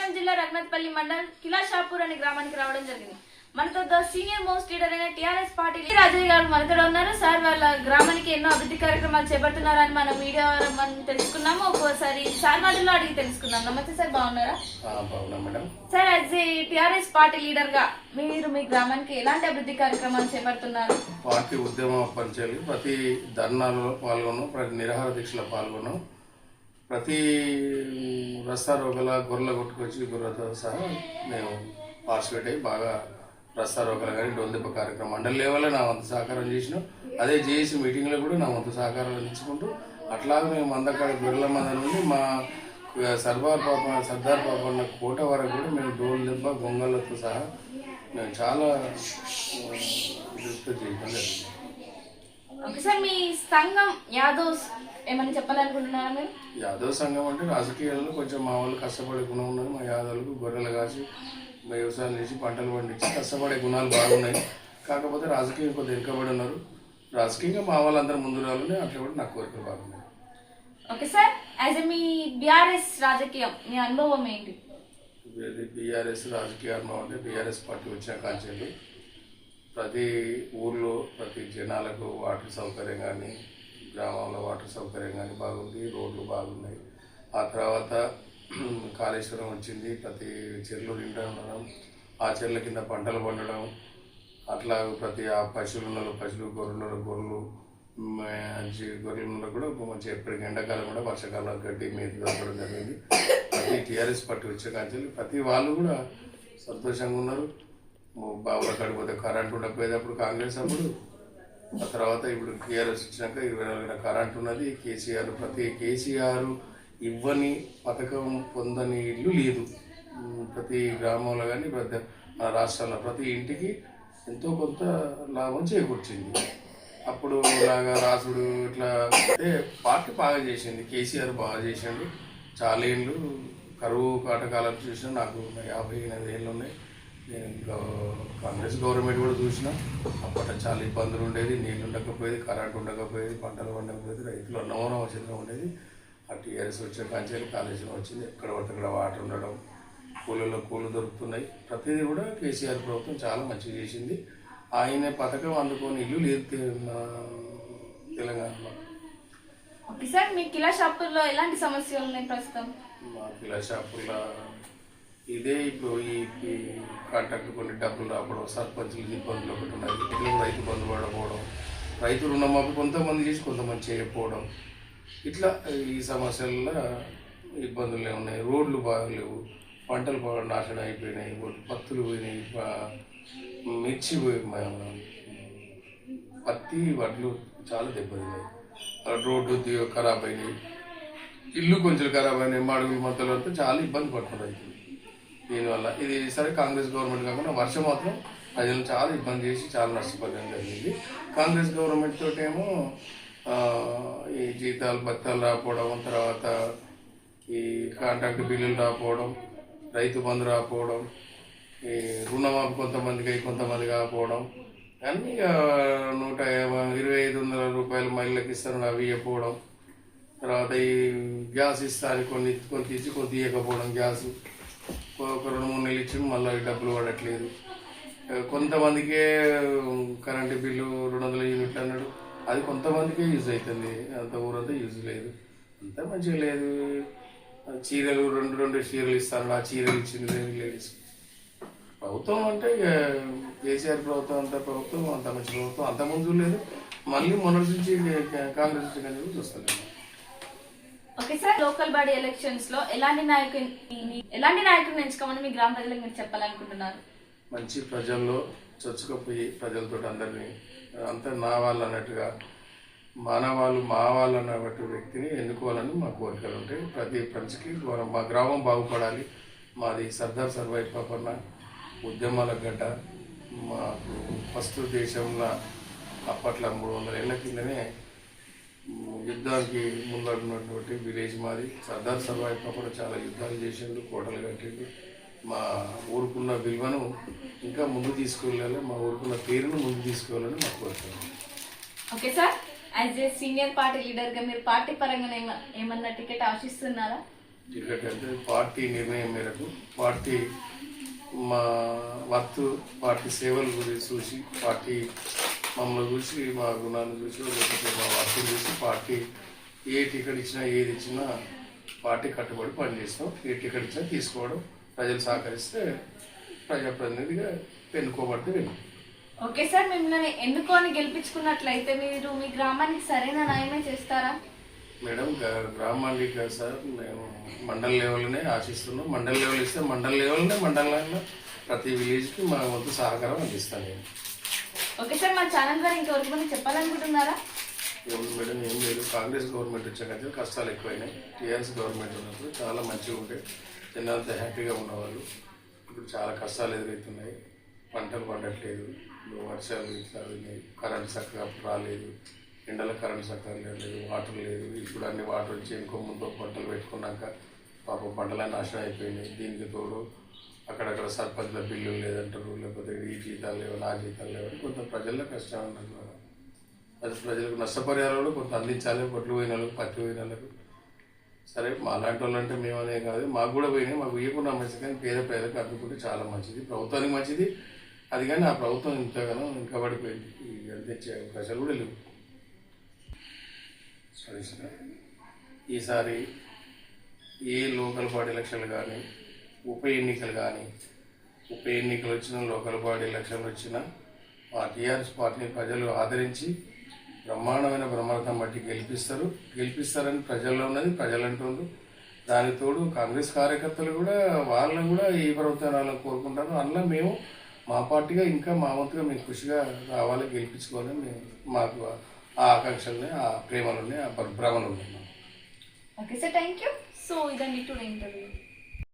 కొమరంభీం జిల్లా రఘునాథపల్లి మండలం కిలాషాపూర్ అనే గ్రామానికి రావడం జరిగింది. మనతో సీనియర్ మోస్ట్ లీడర్ అయిన టీఆర్ఎస్ పార్టీ రాజయ్య గారు మనతో ఉన్నారు. సార్ వాళ్ళ గ్రామానికి ఎన్నో అభివృద్ధి కార్యక్రమాలు చేపడుతున్నారని మనం వీడియో మనం తెలుసుకున్నాము. ఒక్కోసారి సార్ మాటల్లో అడిగి తెలుసుకున్నాం. నమస్తే సార్, బాగున్నారా? Sir, as a TRS party leader గా మీరు మీ గ్రామానికి ఎలాంటి అభివృద్ధి కార్యక్రమాలు చేపడుతున్నారు? పార్టీ ఉద్యమం పనిచేయాలి. ప్రతి ధర్నాలలో పాల్గొన్నాం, ప్రతి నిరాహార దీక్షలో పాల్గొన్నాం, ప్రతి రస్తా రోగల గొర్రెల కొట్టుకొచ్చి గొర్రెలతో సహా మేము పార్టిసిపేట్ అయ్యి బాగా రస్తా రోగలు కానీ డొందెప్ప కార్యక్రమం మండలి లెవెల్లో నా వంతు సహకారం చేసినాం. అదే జేఏసీ మీటింగ్లో కూడా నా వంతు సహకారం అందించుకుంటూ అట్లాగే మేము మందకాడ గొర్రెల మంద నుండి మా సర్దార్ పాపన్న కోట వరకు కూడా మేము డోల్ దెబ్బ గొంగళ్ళతో సహా మేము చాలా చేయడం జరిగింది. ఒకసారి మీ సంఘం యాదవ్ ఏమని చెప్పాలనుకుంటున్నారా మీరు? యాదవ్ సంఘం అంటే రాజకీయాల్లో కొంచెం మా వాళ్ళు కష్టపడే గుణం ఉన్నది. మా యాదవులకు గొర్రెలు కాసి వ్యవసాయం చేసి పంటలు పండించి కష్టపడే గుణాలు బాగున్నాయి. కాకపోతే రాజకీయం కొద్దిగా వెనుకబడి ఉన్నారు. రాజకీయంగా మా వాళ్ళందరూ ముందు రావాలని అట్లా కూడా నాకు కోరికలు బాగున్నాయి. ఓకే సార్, యాజ్ మీ బీఆర్ఎస్ రాజకీయం మీ అనుభవం ఏంటి? బీఆర్ఎస్ రాజకీయ అనుభవం అంటే బీఆర్ఎస్ పార్టీ వచ్చిన కాంచెల్లి ప్రతి ఊర్లో ప్రతి జనాలకు వాటర్ సౌకర్యం కానీ గ్రామంలో వాటర్ సౌకర్యం కానీ బాగుంది, రోడ్లు బాగున్నాయి. ఆ తర్వాత కాళేశ్వరం వచ్చింది, ప్రతి చెర్లు నిండా ఉండడం, ఆ చెర్ల కింద పంటలు పండడం, అట్లా ప్రతి ఆ పశువులు గొర్రెలు గొర్రెలు కూడా మంచి ఎప్పటికీ ఎండాకాలం కూడా వర్షాకాలం గడ్డి మేతి దొరకడం జరిగింది. ప్రతి టీఆర్ఎస్ పార్టీ వచ్చే కానీ ప్రతి వాళ్ళు కూడా సంతోషంగా ఉన్నారు. బావుల కడిపోతే కరెంట్ ఉండకపోయేది అప్పుడు కాంగ్రెస్ అప్పుడు. ఆ తర్వాత ఇప్పుడు టీఆర్ఎస్ వచ్చినాక 24 కరెంట్ ఉన్నది. కేసీఆర్ ఇవ్వని పథకం పొందని ఇల్లు లేదు. ప్రతి గ్రామంలో కానీ మన రాష్ట్రంలో ప్రతి ఇంటికి ఎంతో కొంత లాభం చేకూర్చింది. అప్పుడు ఇలాగా రాసుడు ఇట్లా అంటే పార్టీ బాగా చేసింది. కేసీఆర్ బాగా చేసిండు. చాలా ఏళ్ళు కరువు కాటకాలను చూసినా నాకు 58 ఏళ్ళు ఉన్నాయి. నేను ఇంకా కాంగ్రెస్ గవర్నమెంట్ కూడా చూసిన అప్పట్లో చాలా ఇబ్బందులు ఉండేది. నీళ్ళు ఉండకపోయేది, కరెంట్ ఉండకపోయేది, పంటలు పండకపోయేది, రైతులు అన్నమోనవసరంగా ఉండేది. ఆ టీఆర్ఎస్ వచ్చే కాంచెలు కాలేజీలో వచ్చింది. ఎక్కడ పడితే అక్కడ వాటర్ ఉండడం, కూలీలో కూలు దొరుకుతున్నాయి. ప్రతిదీ కూడా కేసీఆర్ ప్రభుత్వం చాలా మంచిగా చేసింది. ఆయన పథకం అందుకొని ఇల్లు లేదు తెలంగాణలో. ఓకే సార్, మీ కిలాషాపూర్లో ఎలాంటి సమస్యలు ఉన్నాయి ప్రస్తుతం? మా కిలాషాపూర్లో ఇదే ఇప్పుడు ఈ కాంట్రాక్ట్ కొన్ని డబ్బులు రావడం, సర్పంచులు ఇబ్బందులు ఒకటి ఉన్నాయి. రైతు బంధు పడకపోవడం, రైతు రుణమాఫీ కొంతమంది చేసి కొంతమంది చేయకపోవడం, ఇట్లా ఈ సమస్యల్లో ఇబ్బందులు ఉన్నాయి. రోడ్లు బాగలేవు, పంటలు బాగా నాశనం అయిపోయినాయి, పత్తులు పోయినాయి, మిర్చి పత్తి వడ్లు చాలా దెబ్బతిన్నాయి. రోడ్డు ఖరాబ్ అయినాయి, ఇల్లు కొంచెం ఖరాబ్ అయినాయి, మడుగులు మత్తలు అంతా చాలా ఇబ్బంది పడుతున్నారు. దీనివల్ల ఇది సరే కాంగ్రెస్ గవర్నమెంట్ కాకుండా వర్షం మాత్రం ప్రజలు చాలా ఇబ్బంది చేసి చాలా నష్టపోవడం జరిగింది. కాంగ్రెస్ గవర్నమెంట్ తోటేమో ఈ జీతాలు భత్తాలు రాకపోవడం, తర్వాత ఈ కాంట్రాక్ట్ బిల్లులు రాకపోవడం, రైతు బంధు రాకపోవడం, ఈ రుణమాఫీ కొంతమంది కాకపోవడం, అన్నీ 125 రూపాయలు మహిళలకు ఇస్తాను అవి ఇవ్వకపోవడం, తర్వాత ఈ గ్యాస్ ఇస్తాను కొన్ని తీసి కొన్ని తీయకపోవడం, గ్యాస్ ఒక 2-3 నెలలు ఇచ్చి మళ్ళీ డబ్బులు పడట్లేదు. కొంతమందికే కరెంటు బిల్లు 200 యూనిట్లు అన్నాడు, అది కొంతమందికే యూజ్ అవుతుంది, అంత ఊరంతా యూజ్ లేదు, అంత మంచిగా లేదు. చీరలు 2 చీరలు ఇస్తాను, ఆ చీరలు ఇచ్చింది లేడీస్. ప్రభుత్వం అంటే కేసీఆర్ ప్రభుత్వం అంత మంచి ప్రభుత్వం అంత ముందు లేదు. మళ్ళీ మొన్నటి నుంచి కాంగ్రెస్ నుంచి కానీ చూస్తాను. Okay sir, local body elections లో ఎలాంటి నాయకుడిని ఎంచుకోమని మీ గ్రామ ప్రజలకు మీరు చెప్పాలనుకుంటున్నారు? మంచి ప్రజల్లో చొచ్చుకపోయి ప్రజలతో అందరినీ అంతా నా వాళ్ళు అన్నట్టుగా మానవాళ్ళు మా వాళ్ళు అన్నటువంటి వ్యక్తిని ఎన్నుకోవాలని మా కోరికలు ఉంటాయి. ప్రతి పంచికి మా గ్రామం బాగుపడాలి. మాది సర్దార్ సర్వాయి పాపన్న ఉద్యమాల గడ్డ. మాకు ఫస్ట్ దేశంలో అప్పట్లో 300 ఏళ్ల కిందనే యుద్ధానికి ముందున్నటువంటి విలేజ్ మాది. సర్దార్ సర్వాయి పాపన్న చాలా యుద్ధాలు చేసిండు, కోటలు కట్టిండు. మా ఊరుకున్న విలువను ఇంకా ముందు తీసుకెళ్ళాలి, మా ఊరుకున్న పేరును ముందు తీసుకెళ్ళాలని మా కోరుతున్నాను. Okay sir, as a senior party లీడర్గా మీరు పార్టీ పరంగా ఏమన్నా టికెట్ ఆశిస్తున్నారా? టికెట్ అంటే పార్టీ నిర్ణయం మేరకు పార్టీ మా పార్టీ సేవల గురించి చూసి పార్టీ మమ్మల్ని చూసి మా గుణాలను చూసి లేకపోతే మా వర్క్ని చూసి పార్టీ ఏ టికెట్ ఇచ్చినా ఏది ఇచ్చినా పార్టీ కట్టుబడి పనిచేస్తాం. ఏ టికెట్ ఇచ్చినా తీసుకోవడం, ప్రజలు సహకరిస్తే ప్రజాప్రతినిధిగా ఎన్నుకోబడితే వెళ్ళి. ఓకే సార్, మిమ్మల్ని ఎన్నుకొని గెలిపించుకున్నట్లయితే మీరు మీ గ్రామానికి సరైన న్యాయమే చేస్తారా? మేడం గ్రామానికి కాదు సార్, మేము మండల్ లెవెల్నే ఆశిస్తున్నాం. మండల్ లెవెల్ ఇస్తే మండల్ లెవెల్నే మండలంలో ప్రతి విలేజ్కి మా వంతు సహకారం అందిస్తాను నేను. ఓకే సార్, మా ఛానల్ ద్వారా ఇంకెవరికి చెప్పాలనుకుంటున్నారా? ఏముంది మేడం, ఏం లేదు. కాంగ్రెస్ గవర్నమెంట్ వచ్చాక కష్టాలు ఎక్కువైనాయి. టీఆర్ఎస్ గవర్నమెంట్ ఉన్నప్పుడు చాలా మంచిగా ఉంటే జనాలతో హ్యాపీగా ఉన్నవాళ్ళు. ఇప్పుడు చాలా కష్టాలు ఎదురవుతున్నాయి. పంటలు పండట్లేదు, వర్షాలు ఇట్లా ఉన్నాయి, కరెంట్ చక్కగా రాలేదు, ఎండల కరెంట్ చక్కగా లేదు, వాటర్ లేదు. ఇప్పుడు అన్ని వాటర్ వచ్చి ఇంకో ముందు పంటలు పెట్టుకున్నాక పాపం పంటలన్నీ నాశనం అయిపోయినాయి. దీనికి తోడు అక్కడక్కడ సర్పంచ్ల బిల్లులు లేదంటారు, లేకపోతే ఈ జీతాలు లేవు, నా జీతాలు లేవని కొంత ప్రజల్లో కష్టం ఉన్నారు. అది ప్రజలకు నష్టపరిహారాలు కూడా కొంత అందించాలి. బొట్లు పోయిన వాళ్ళకి, పత్తి పోయిన వాళ్ళకు. సరే మా లాంటి వాళ్ళు అంటే మేమనే కాదు, మాకు కూడా పోయినాయి. మాకు ఇవ్వకుండా మంచిది, కానీ పేద పేదలకు అందుకుంటే చాలా మంచిది, ప్రభుత్వానికి మంచిది. అది కానీ ఆ ప్రభుత్వం ఇంతగానో ఇంకా పడిపోయింది. అందించే అవకాశాలు కూడా లేవు. సరే సార్, ఈసారి ఏ లోకల్ బాడీ ఎలక్షన్లు కానీ ఉప ఎన్నికలు వచ్చినా, లోకల్ బాడీ ఎలక్షన్లు వచ్చినా మా టీఆర్ఎస్ పార్టీని ప్రజలు ఆదరించి బ్రహ్మాండమైన బ్రహ్మాండం బట్టి గెలిపిస్తారని ప్రజల్లో ఉన్నది, ప్రజలు అంటుండ్రు. దానికి తోడు కాంగ్రెస్ కార్యకర్తలు కూడా వాళ్ళు కూడా ఈ ప్రభుత్వాలను కోరుకుంటారు. అందులో మేము మా పార్టీగా ఇంకా మా వంతుగా మేము కృషిగా రావాలి, గెలిపించుకోవాలని మేము మాకు ఆ ఆకాంక్షల్ని, ఆ ప్రేమలున్నాయి, ఆ భ్రమలు ఉన్నాయి. Okay sir, thank you. So ఇదండి టుడే ఇంటర్వ్యూ.